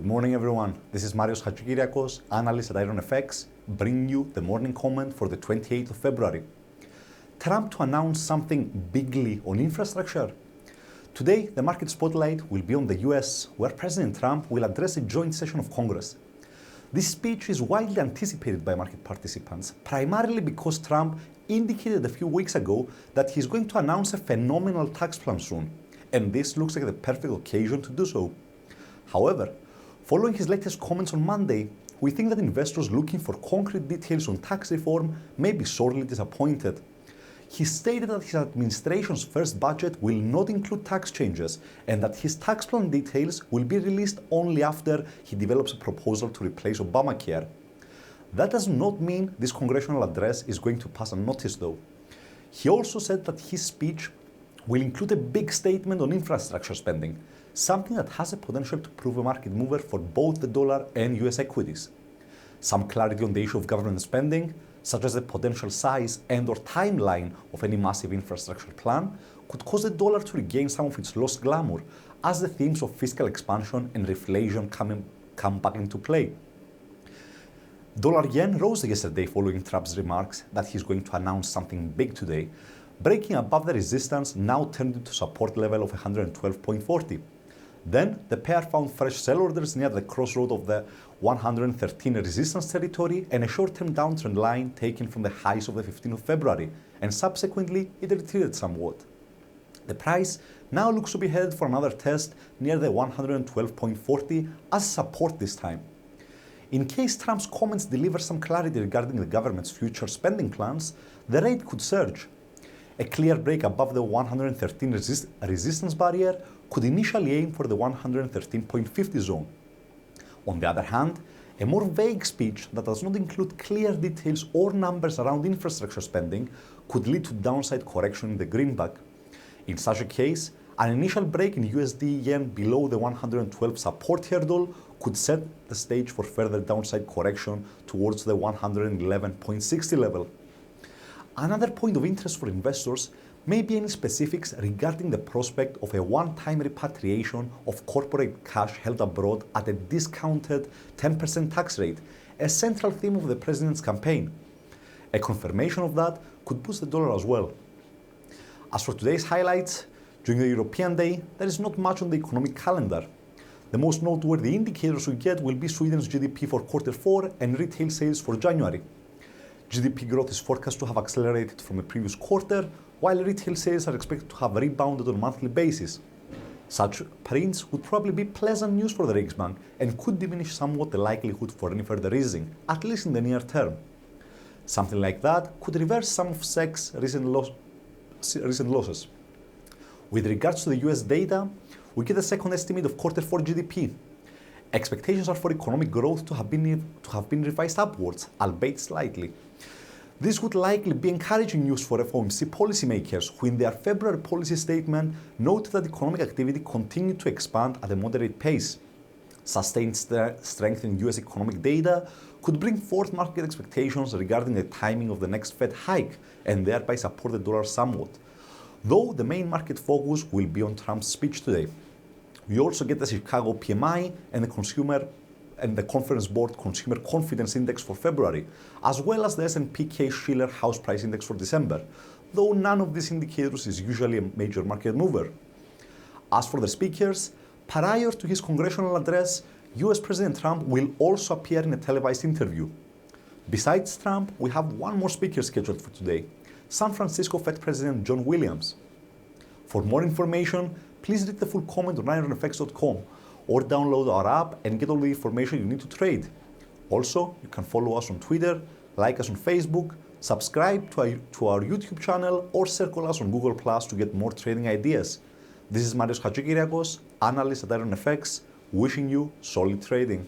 Good morning, everyone. This is Hadjikyriacos, analyst at IronFX, bringing you the morning comment for the 28th of February. Trump to announce something bigly on infrastructure. Today, the market spotlight will be on the US, where President Trump will address a joint session of Congress. This speech is widely anticipated by market participants, primarily because Trump indicated a few weeks ago that he's going to announce a phenomenal tax plan soon, and this looks like the perfect occasion to do so. However, following his latest comments on Monday, we think that investors looking for concrete details on tax reform may be sorely disappointed. He stated that his administration's first budget will not include tax changes and that his tax plan details will be released only after he develops a proposal to replace Obamacare. That does not mean this congressional address is going to pass unnoticed, though. He also said that his speech will include a big statement on infrastructure spending, something that has the potential to prove a market mover for both the dollar and US equities. Some clarity on the issue of government spending, such as the potential size and/or timeline of any massive infrastructure plan, could cause the dollar to regain some of its lost glamour as the themes of fiscal expansion and reflation come back into play. Dollar-yen rose yesterday following Trump's remarks that he's going to announce something big today, breaking above the resistance now turned into support level of 112.40. Then, the pair found fresh sell orders near the crossroad of the 113 resistance territory and a short-term downtrend line taken from the highs of the 15th of February, and subsequently it retreated somewhat. The price now looks to be headed for another test near the 112.40 as support this time. In case Trump's comments deliver some clarity regarding the government's future spending plans, the rate could surge. A clear break above the 113 resistance barrier could initially aim for the 113.50 zone. On the other hand, a more vague speech that does not include clear details or numbers around infrastructure spending could lead to downside correction in the greenback. In such a case, an initial break in USD-yen below the 112 support hurdle could set the stage for further downside correction towards the 111.60 level. Another point of interest for investors may be any specifics regarding the prospect of a one-time repatriation of corporate cash held abroad at a discounted 10% tax rate, a central theme of the president's campaign. A confirmation of that could boost the dollar as well. As for today's highlights, during the European Day, there is not much on the economic calendar. The most noteworthy indicators we get will be Sweden's GDP for Q4 and retail sales for January. GDP growth is forecast to have accelerated from the previous quarter, while retail sales are expected to have rebounded on a monthly basis. Such prints would probably be pleasant news for the Riksbank and could diminish somewhat the likelihood for any further easing, at least in the near term. Something like that could reverse some of SEK's recent losses. With regards to the US data, we get a second estimate of Q4 GDP. Expectations are for economic growth to have been revised upwards, albeit slightly. This would likely be encouraging news for FOMC policymakers, who in their February policy statement noted that economic activity continued to expand at a moderate pace. Sustained strength in US economic data could bring forth market expectations regarding the timing of the next Fed hike and thereby support the dollar somewhat, though the main market focus will be on Trump's speech today. We also get the Chicago PMI and the Conference Board Consumer Confidence Index for February, as well as the S&P Case-Shiller House Price Index for December, though none of these indicators is usually a major market mover. As for the speakers, prior to his congressional address, US President Trump will also appear in a televised interview. Besides Trump, we have one more speaker scheduled for today, San Francisco Fed President John Williams. For more information, please read the full comment on IronFX.com or download our app and get all the information you need to trade. Also, you can follow us on Twitter, like us on Facebook, subscribe to our YouTube channel, or circle us on Google Plus to get more trading ideas. This is Hadjikyriacos, analyst at IronFX, wishing you solid trading.